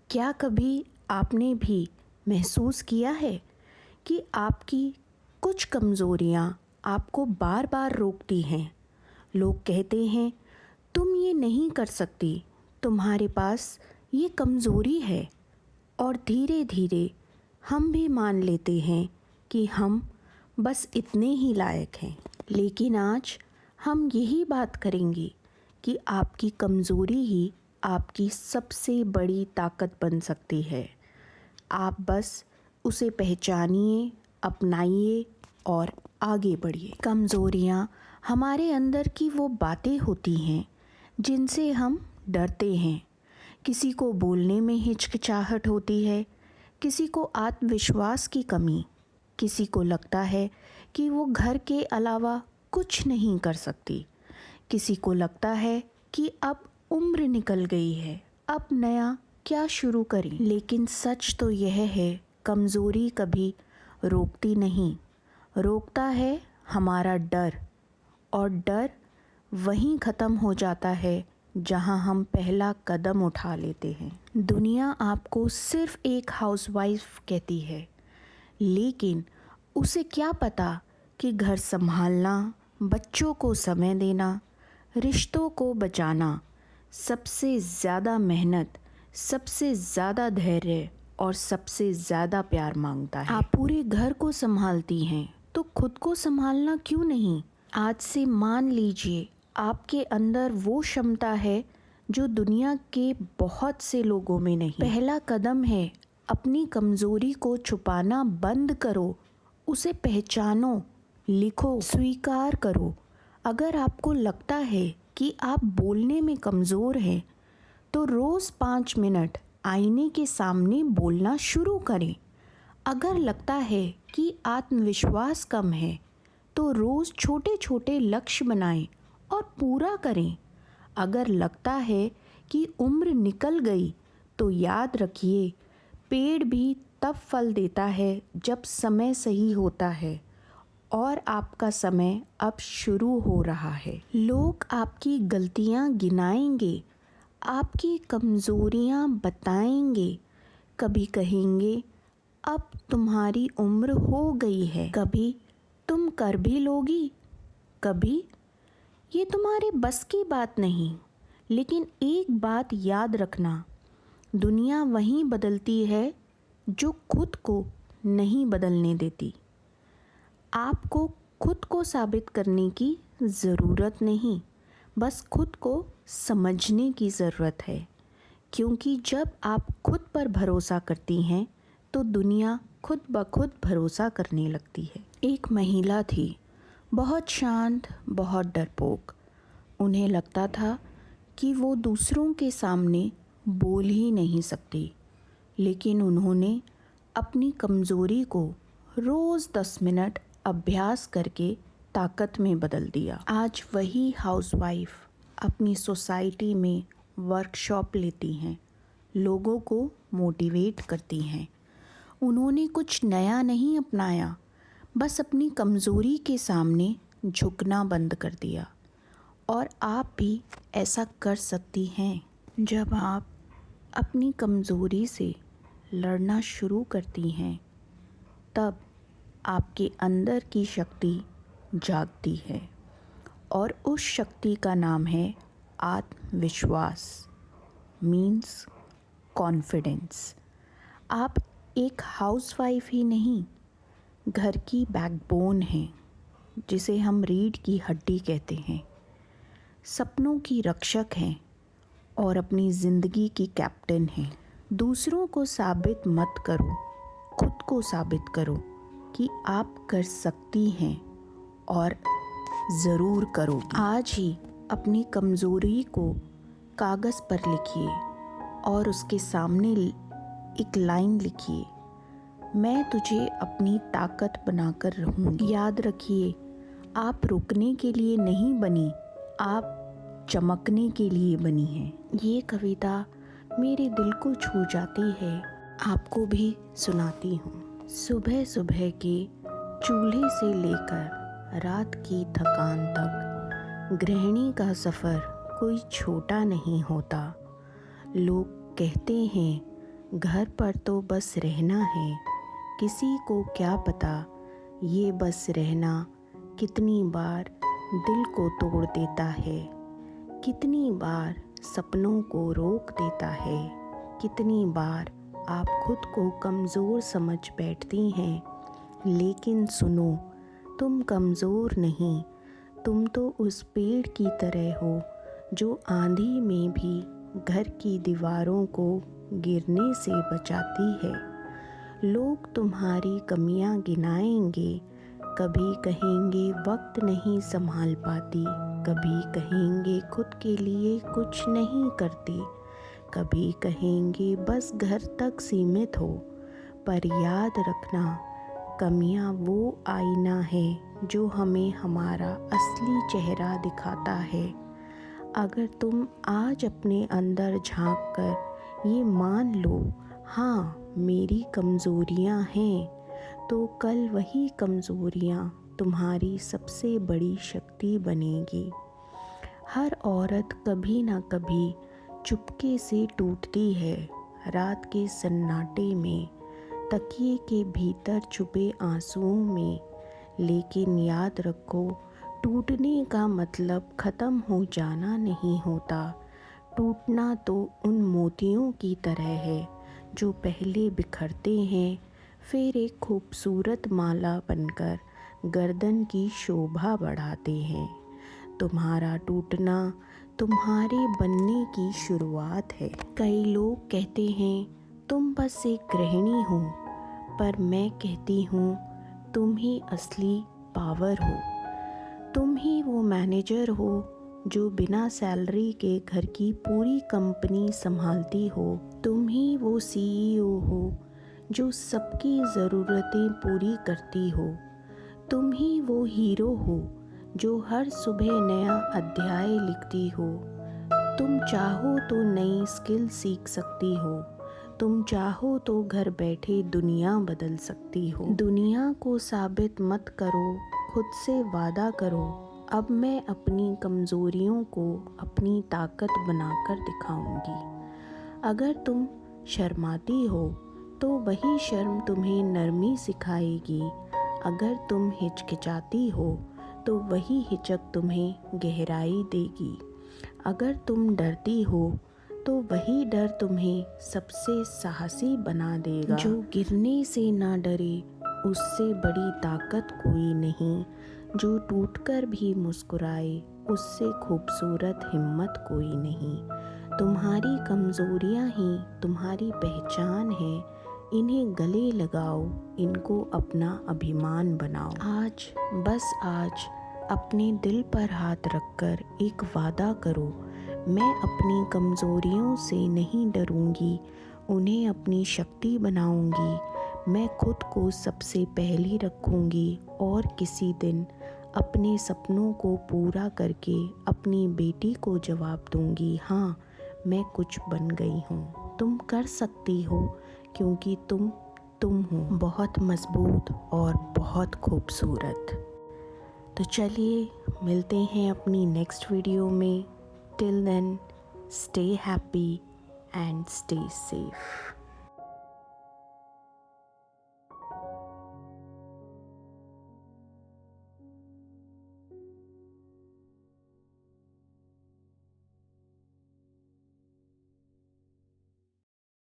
क्या कभी आपने भी महसूस किया है कि आपकी कुछ कमज़ोरियाँ आपको बार बार रोकती हैं? लोग कहते हैं तुम ये नहीं कर सकती, तुम्हारे पास ये कमज़ोरी है, और धीरे धीरे हम भी मान लेते हैं कि हम बस इतने ही लायक हैं। लेकिन आज हम यही बात करेंगे कि आपकी कमज़ोरी ही आपकी सबसे बड़ी ताकत बन सकती है। आप बस उसे पहचानिए, अपनाइए और आगे बढ़िए। कमज़ोरियाँ हमारे अंदर की वो बातें होती हैं जिनसे हम डरते हैं। किसी को बोलने में हिचकिचाहट होती है, किसी को आत्मविश्वास की कमी, किसी को लगता है कि वो घर के अलावा कुछ नहीं कर सकती, किसी को लगता है कि अब उम्र निकल गई है, अब नया क्या शुरू करें। लेकिन सच तो यह है, कमज़ोरी कभी रोकती नहीं, रोकता है हमारा डर। और डर वहीं ख़त्म हो जाता है जहां हम पहला कदम उठा लेते हैं। दुनिया आपको सिर्फ एक हाउसवाइफ कहती है, लेकिन उसे क्या पता कि घर संभालना, बच्चों को समय देना, रिश्तों को बचाना सबसे ज़्यादा मेहनत, सबसे ज़्यादा धैर्य और सबसे ज़्यादा प्यार मांगता है। आप पूरे घर को संभालती हैं तो खुद को संभालना क्यों नहीं? आज से मान लीजिए आपके अंदर वो क्षमता है जो दुनिया के बहुत से लोगों में नहीं। पहला कदम है, अपनी कमज़ोरी को छुपाना बंद करो, उसे पहचानो, लिखो, स्वीकार करो। अगर आपको लगता है कि आप बोलने में कमज़ोर हैं, तो रोज़ 5 मिनट आईने के सामने बोलना शुरू करें। अगर लगता है कि आत्मविश्वास कम है, तो रोज़ छोटे छोटे लक्ष्य बनाएं और पूरा करें। अगर लगता है कि उम्र निकल गई, तो याद रखिए, पेड़ भी तब फल देता है जब समय सही होता है, और आपका समय अब शुरू हो रहा है। लोग आपकी गलतियां गिनाएंगे, आपकी कमज़ोरियां बताएंगे, कभी कहेंगे अब तुम्हारी उम्र हो गई है, कभी तुम कर भी लोगी, कभी ये तुम्हारे बस की बात नहीं। लेकिन एक बात याद रखना, दुनिया वहीं बदलती है जो खुद को नहीं बदलने देती। आपको खुद को साबित करने की ज़रूरत नहीं, बस खुद को समझने की ज़रूरत है। क्योंकि जब आप खुद पर भरोसा करती हैं, तो दुनिया खुद ब खुद भरोसा करने लगती है। एक महिला थी, बहुत शांत, बहुत डरपोक। उन्हें लगता था कि वो दूसरों के सामने बोल ही नहीं सकती, लेकिन उन्होंने अपनी कमज़ोरी को रोज़ 10 मिनट अभ्यास करके ताकत में बदल दिया। आज वही हाउसवाइफ अपनी सोसाइटी में वर्कशॉप लेती हैं, लोगों को मोटिवेट करती हैं। उन्होंने कुछ नया नहीं अपनाया, बस अपनी कमज़ोरी के सामने झुकना बंद कर दिया। और आप भी ऐसा कर सकती हैं। जब आप अपनी कमज़ोरी से लड़ना शुरू करती हैं, तब आपके अंदर की शक्ति जागती है, और उस शक्ति का नाम है आत्मविश्वास, मीन्स कॉन्फिडेंस। आप एक हाउसवाइफ ही नहीं, घर की बैकबोन हैं, जिसे हम रीढ़ की हड्डी कहते हैं। सपनों की रक्षक हैं और अपनी ज़िंदगी की कैप्टन हैं। दूसरों को साबित मत करो, खुद को साबित करो कि आप कर सकती हैं, और ज़रूर करोगी। आज ही अपनी कमज़ोरी को कागज़ पर लिखिए और उसके सामने एक लाइन लिखिए, मैं तुझे अपनी ताकत बनाकर रहूँगी। याद रखिए, आप रुकने के लिए नहीं बनी, आप चमकने के लिए बनी हैं। ये कविता मेरे दिल को छू जाती है, आपको भी सुनाती हूँ। सुबह सुबह के चूल्हे से लेकर रात की थकान तक, गृहिणी का सफ़र कोई छोटा नहीं होता। लोग कहते हैं घर पर तो बस रहना है, किसी को क्या पता ये बस रहना कितनी बार दिल को तोड़ देता है, कितनी बार सपनों को रोक देता है, कितनी बार आप खुद को कमज़ोर समझ बैठती हैं। लेकिन सुनो, तुम कमज़ोर नहीं, तुम तो उस पेड़ की तरह हो जो आंधी में भी घर की दीवारों को गिरने से बचाती है। लोग तुम्हारी कमियां गिनाएंगे, कभी कहेंगे वक्त नहीं संभाल पाती, कभी कहेंगे खुद के लिए कुछ नहीं करती, कभी कहेंगे बस घर तक सीमित हो। पर याद रखना, कमियां वो आईना है जो हमें हमारा असली चेहरा दिखाता है। अगर तुम आज अपने अंदर झांक कर ये मान लो, हाँ मेरी कमज़ोरियाँ हैं, तो कल वही कमज़ोरियाँ तुम्हारी सबसे बड़ी शक्ति बनेगी। हर औरत कभी ना कभी चुपके से टूटती है, रात के सन्नाटे में, तकिए के भीतर छुपे आंसुओं में। लेकिन याद रखो, टूटने का मतलब ख़त्म हो जाना नहीं होता। टूटना तो उन मोतियों की तरह है जो पहले बिखरते हैं, फिर एक खूबसूरत माला बनकर गर्दन की शोभा बढ़ाते हैं। तुम्हारा टूटना तुम्हारे बनने की शुरुआत है। कई लोग कहते हैं तुम बस एक गृहिणी हो, पर मैं कहती हूँ तुम ही असली पावर हो। तुम ही वो मैनेजर हो जो बिना सैलरी के घर की पूरी कंपनी संभालती हो। तुम ही वो CEO हो जो सबकी ज़रूरतें पूरी करती हो। तुम ही वो हीरो हो जो हर सुबह नया अध्याय लिखती हो। तुम चाहो तो नई स्किल सीख सकती हो, तुम चाहो तो घर बैठे दुनिया बदल सकती हो। दुनिया को साबित मत करो, खुद से वादा करो, अब मैं अपनी कमज़ोरियों को अपनी ताकत बनाकर दिखाऊंगी। अगर तुम शर्माती हो तो वही शर्म तुम्हें नरमी सिखाएगी। अगर तुम हिचकिचाती हो तो वही हिचक तुम्हें गहराई देगी। अगर तुम डरती हो तो वही डर तुम्हें सबसे साहसी बना देगा। जो गिरने से ना डरे उससे बड़ी ताकत कोई नहीं, जो टूटकर भी मुस्कुराए उससे खूबसूरत हिम्मत कोई नहीं। तुम्हारी कमज़ोरियाँ ही तुम्हारी पहचान है, इन्हें गले लगाओ, इनको अपना अभिमान बनाओ। आज, बस आज अपने दिल पर हाथ रखकर एक वादा करो, मैं अपनी कमज़ोरियों से नहीं डरूंगी, उन्हें अपनी शक्ति बनाऊंगी। मैं खुद को सबसे पहले रखूंगी और किसी दिन अपने सपनों को पूरा करके अपनी बेटी को जवाब दूंगी, हाँ मैं कुछ बन गई हूँ। तुम कर सकती हो क्योंकि तुम हो बहुत मजबूत और बहुत खूबसूरत। तो चलिए मिलते हैं अपनी नेक्स्ट वीडियो में। Till then, stay happy and stay safe.